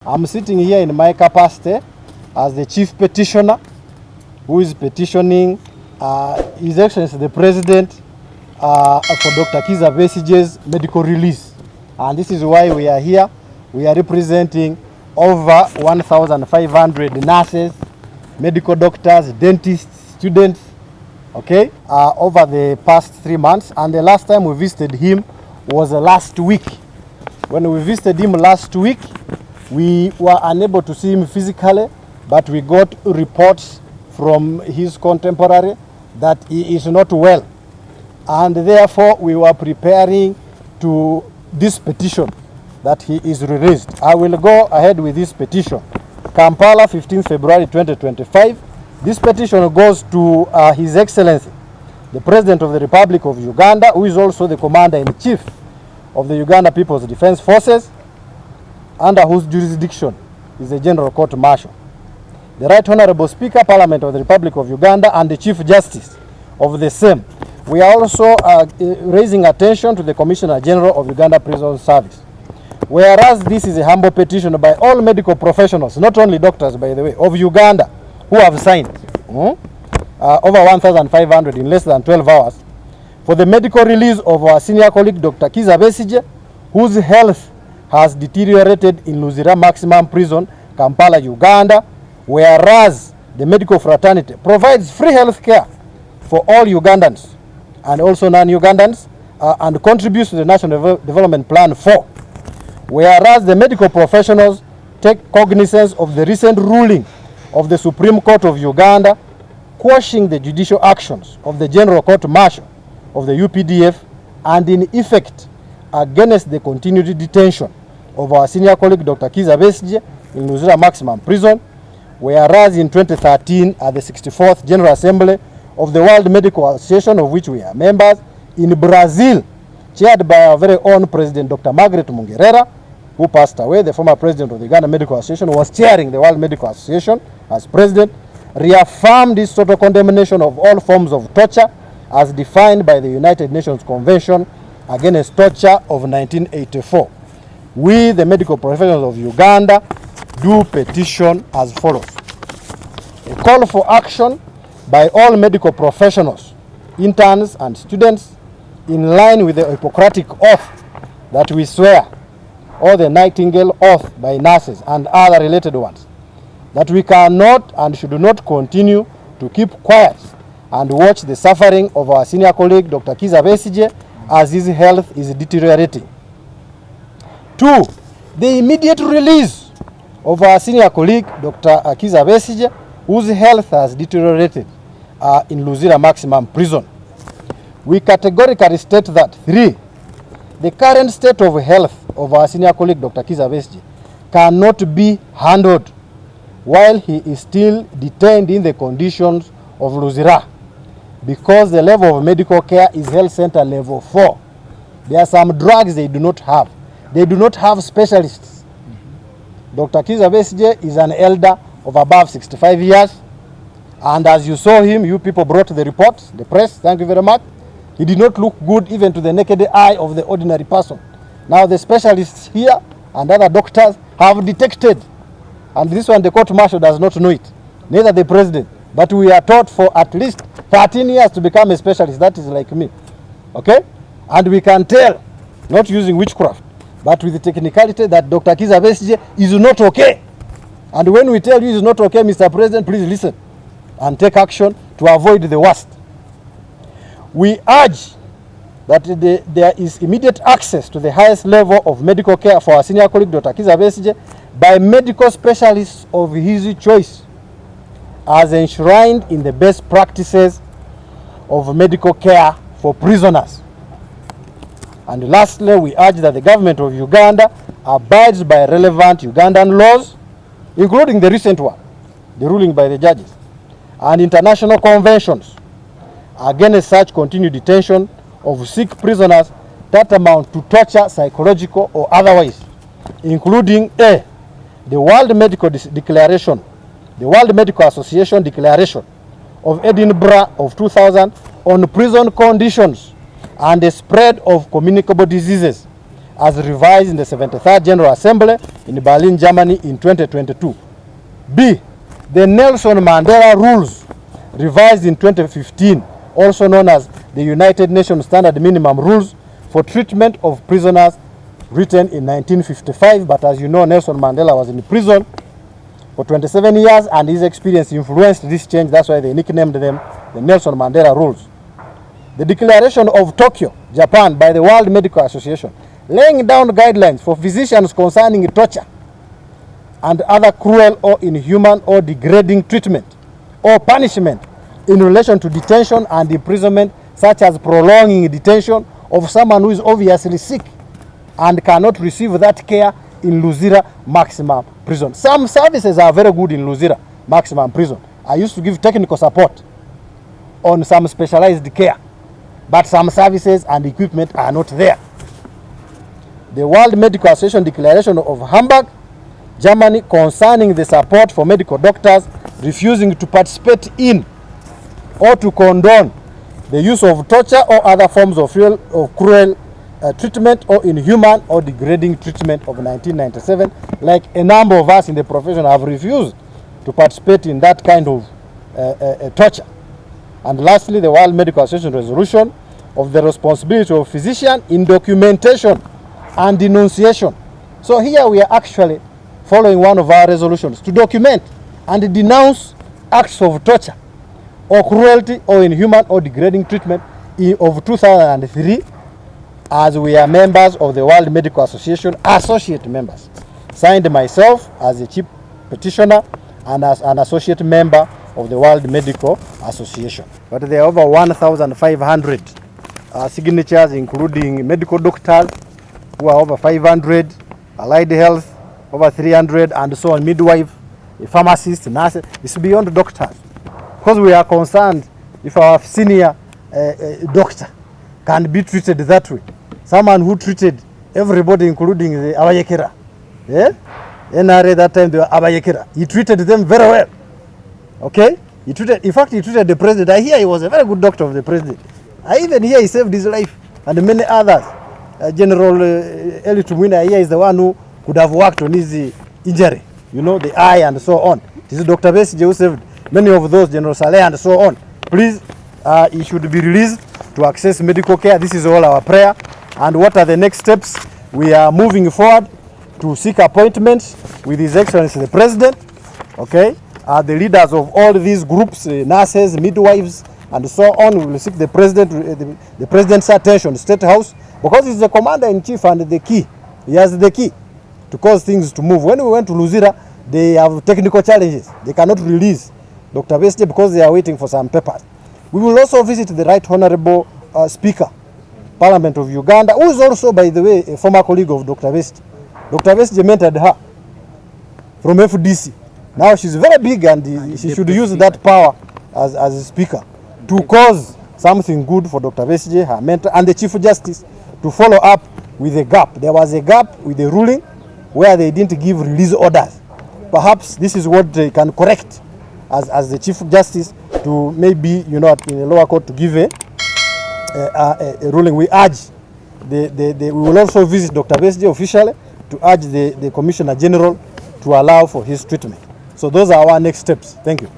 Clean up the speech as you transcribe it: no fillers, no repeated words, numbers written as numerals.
I'm sitting here in my capacity as the chief petitioner who is petitioning His Excellency the President for Dr. Kizza Besigye's medical release. And this is why we are here. We are representing over 1,500 nurses, medical doctors, dentists, students, okay, over the past 3 months. And the last time we visited him was last week. When we visited him last week, we were unable to see him physically, but we got reports from his contemporary that he is not well. And therefore, we were preparing to this petition that he is released. I will go ahead with this petition. Kampala, 15 February 2025. This petition goes to His Excellency, the President of the Republic of Uganda, who is also the Commander-in-Chief of the Uganda People's Defense Forces, under whose jurisdiction is the General Court Martial. The Right Honorable Speaker, Parliament of the Republic of Uganda, and the Chief Justice of the same. We are also raising attention to the Commissioner General of Uganda Prison Service. Whereas this is a humble petition by all medical professionals, not only doctors, by the way, of Uganda, who have signed over 1,500 in less than 12 hours, for the medical release of our senior colleague, Dr. Kizza Besigye, whose health has deteriorated in Luzira Maximum Prison, Kampala, Uganda, whereas the medical fraternity provides free health care for all Ugandans and also non-Ugandans and contributes to the National Development Plan 4. Whereas the medical professionals take cognizance of the recent ruling of the Supreme Court of Uganda quashing the judicial actions of the General Court Martial of the UPDF and in effect against the continued detention of our senior colleague Dr. Kizza Besigye in Luzira Maximum Prison, whereas in 2013 at the 64th General Assembly of the World Medical Association, of which we are members, in Brazil, chaired by our very own President Dr. Margaret Mungerera, who passed away, the former president of the Uganda Medical Association, was chairing the World Medical Association as president, reaffirmed his total condemnation of all forms of torture as defined by the United Nations Convention Against Torture of 1984. We, the medical professionals of Uganda, do petition as follows. A call for action by all medical professionals, interns and students, in line with the Hippocratic oath that we swear, or the Nightingale oath by nurses and other related ones, that we cannot and should not continue to keep quiet and watch the suffering of our senior colleague Dr. Kizza Besigye as his health is deteriorating. 2. The immediate release of our senior colleague Dr. Kizza Besigye, whose health has deteriorated in Luzira Maximum Prison. We categorically state that 3. The current state of health of our senior colleague Dr. Kizza Besigye cannot be handled while he is still detained in the conditions of Luzira, because the level of medical care is health center level 4. There are some drugs they do not have. They do not have specialists. Dr. Kizza Besigye is an elder of above 65 years. And as you saw him, you people brought the report, the press, thank you very much. He did not look good even to the naked eye of the ordinary person. Now the specialists here and other doctors have detected, and this one the court martial does not know it, neither the president, but we are taught for at least 13 years to become a specialist. That is like me, okay? And we can tell, not using witchcraft, but with the technicality, that Dr. Kizza Besigye is not okay. And when we tell you is not okay, Mr. President, please listen and take action to avoid the worst. We urge that there is immediate access to the highest level of medical care for our senior colleague Dr. Kizza Besigye by medical specialists of his choice, as enshrined in the best practices of medical care for prisoners. And lastly, we urge that the government of Uganda abides by relevant Ugandan laws, including the recent one, the ruling by the judges, and international conventions against such continued detention of sick prisoners that amount to torture, psychological or otherwise, including A, the World Medical Declaration, the World Medical Association Declaration of Edinburgh of 2000 on prison conditions and the spread of communicable diseases, as revised in the 73rd General Assembly in Berlin, Germany in 2022. B. The Nelson Mandela Rules, revised in 2015, also known as the United Nations Standard Minimum Rules for Treatment of Prisoners, written in 1955. But as you know, Nelson Mandela was in prison for 27 years, and his experience influenced this change. That's why they nicknamed them the Nelson Mandela Rules. The Declaration of Tokyo, Japan, by the World Medical Association, laying down guidelines for physicians concerning torture and other cruel or inhuman or degrading treatment or punishment in relation to detention and imprisonment, such as prolonging detention of someone who is obviously sick and cannot receive that care in Luzira Maximum Prison. Some services are very good in Luzira Maximum Prison. I used to give technical support on some specialized care, but some services and equipment are not there. The World Medical Association Declaration of Hamburg, Germany, concerning the support for medical doctors refusing to participate in or to condone the use of torture or other forms of cruel treatment or inhuman or degrading treatment of 1997. Like a number of us in the profession have refused to participate in that kind of torture. And lastly, the World Medical Association resolution of the responsibility of physician in documentation and denunciation. So here we are actually following one of our resolutions to document and denounce acts of torture or cruelty or inhuman or degrading treatment of 2003, as we are members of the World Medical Association, associate members. Signed myself as a chief petitioner and as an associate member of the World Medical Association. But there are over 1,500 signatures, including medical doctors who are over 500, allied health over 300, and so on, midwife, pharmacists, nurses. It's beyond doctors. Because we are concerned if our senior doctor can be treated that way. Someone who treated everybody, including the abayekera. Yeah? NRA that time, they were abayekera. He treated them very well. Okay? He treated the president. I hear he was a very good doctor of the president. I even hear he saved his life and many others. General Eli Tumwina, I hear is the one who could have worked on his injury, you know, the eye and so on. This is Dr. Besigye who saved many of those, General Saleh and so on. Please, he should be released to access medical care. This is all our prayer. And what are the next steps? We are moving forward to seek appointments with His Excellency the President. Okay, the leaders of all these groups, nurses, midwives, and so on. We will seek the President, the President's attention, State House, because he's the Commander-in-Chief and the key. He has the key to cause things to move. When we went to Luzira, they have technical challenges. They cannot release Dr. Besigye because they are waiting for some papers. We will also visit the Right Honorable Speaker, Parliament of Uganda, who is also, by the way, a former colleague of Dr. Besigye. Dr. Besigye mentored her from FDC. Now she's very big, and she should use that power as a speaker to cause something good for Dr. Besigye, her mentor, and the Chief Justice to follow up with a gap. There was a gap with the ruling where they didn't give release orders. Perhaps this is what they can correct as the Chief Justice to maybe, you know, in the lower court to give a ruling. We urge, we will also visit Dr. Besigye officially to urge the Commissioner General to allow for his treatment. So those are our next steps. Thank you.